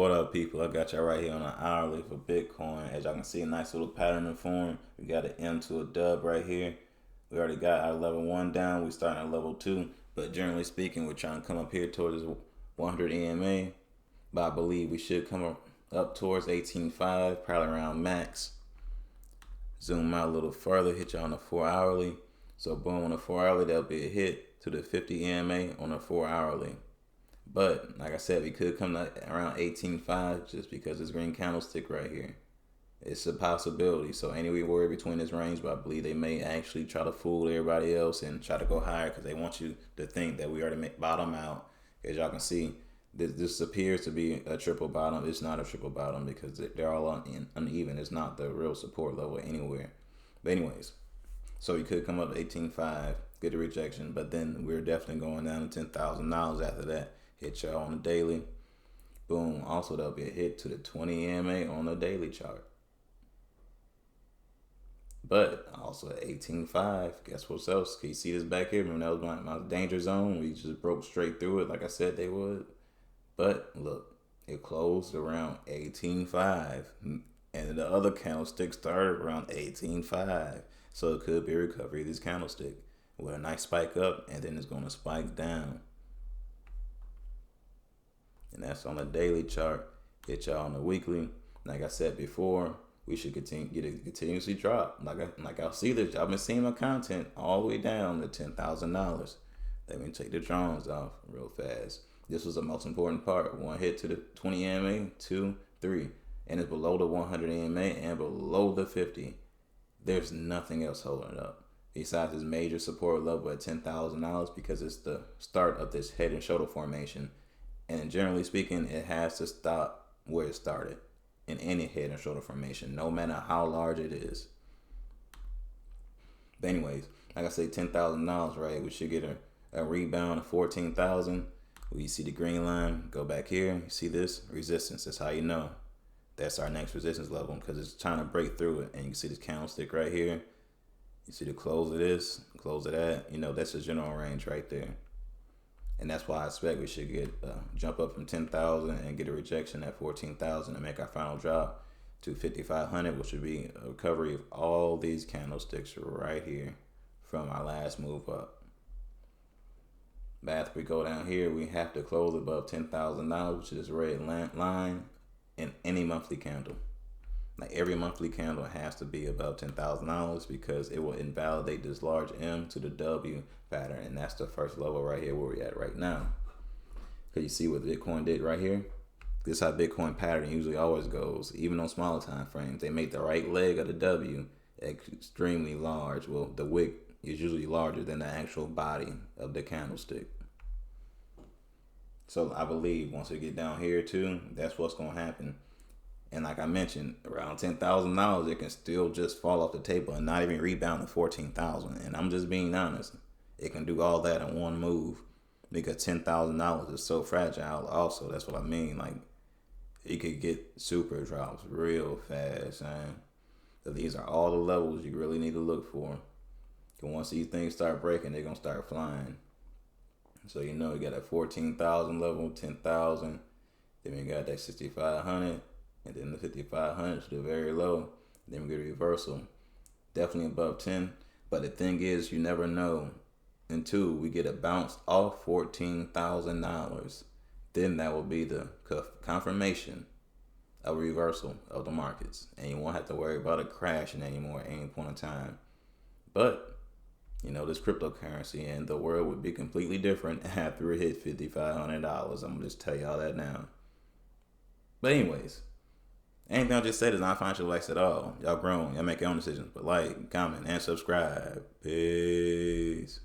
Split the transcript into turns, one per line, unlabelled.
What up, people? I got y'all right here on an hourly for Bitcoin. As y'all can see, a nice little pattern in form. We got an M to a dub right here. We already got our level 1 down. We starting at level 2. But generally speaking, we're trying to come up here towards this 100 EMA. But I believe we should come up towards 18.5, probably around max. Zoom out a little further, hit y'all on the 4 hourly. So boom, on the 4 hourly, that'll be a hit to the 50 EMA on the 4 hourly. But like I said, we could come around 18.5 just because this green candlestick right here. It's a possibility. So anywhere between this range, but I believe they may actually try to fool everybody else and try to go higher because they want you to think that we already bottom out. As y'all can see, this appears to be a triple bottom. It's not a triple bottom because they're all uneven. It's not the real support level anywhere. But anyways, so we could come up to 18.5, get a rejection, but then we're definitely going down to $10,000 after that. Hit y'all on the daily. Boom. Also, there'll be a hit to the 20 EMA on the daily chart. But also at 18.5, guess what else? Can you see this back here? Remember that was my danger zone? We just broke straight through it like I said they would. But look, it closed around 18.5. And the other candlestick started around 18.5. So it could be a recovery of this candlestick with a nice spike up, and then it's going to spike down. And that's on the daily chart. Hit y'all on the weekly. Like I said before, we should continuously drop. Like I see this, I've been seeing my content all the way down to $10,000. Let me take the drones off real fast. This was the most important part. One hit to the 20 EMA, 2, 3, and it's below the 100 EMA and below the 50. There's nothing else holding it up besides this major support level at $10,000 because it's the start of this head and shoulder formation. And generally speaking, it has to stop where it started in any head and shoulder formation, no matter how large it is. But anyways, like I say, $10,000, right? We should get a rebound of 14,000. We see the green line, go back here. You see this resistance. That's how you know that's our next resistance level because it's trying to break through it. And you can see this candlestick right here. You see the close of this, close of that. You know, that's the general range right there. And that's why I expect we should get jump up from 10,000 and get a rejection at 14,000 and make our final drop to 5,500, which would be a recovery of all these candlesticks right here from our last move up. But after we go down here, we have to close above $10,000, which is a red line in any monthly candle. Like every monthly candle has to be above $10,000 because it will invalidate this large M to the W pattern. And that's the first level right here where we're at right now. Because you see what Bitcoin did right here? This is how Bitcoin pattern usually always goes. Even on smaller time frames, they make the right leg of the W extremely large. Well, the wick is usually larger than the actual body of the candlestick. So I believe once we get down here too, that's what's going to happen. And like I mentioned, around $10,000, it can still just fall off the table and not even rebound to 14,000. And I'm just being honest. It can do all that in one move because $10,000 is so fragile. Also, that's what I mean. Like, it could get super drops real fast, man. So these are all the levels you really need to look for. Because once these things start breaking, they're going to start flying. So, you know, you got that 14,000 level, 10,000. Then we got that 6,500. And then the 5,500 to the very low. Then we get a reversal. Definitely above 10. But the thing is, you never know until we get a bounce off $14,000. Then that will be the confirmation of a reversal of the markets. And you won't have to worry about it crashing anymore at any point in time. But, you know, this cryptocurrency and the world would be completely different after it hit $5,500. I'm going to just tell y'all that now. But anyways. Anything I just said is not financial advice at all. Y'all grown. Y'all make your own decisions. But like, comment, and subscribe. Peace.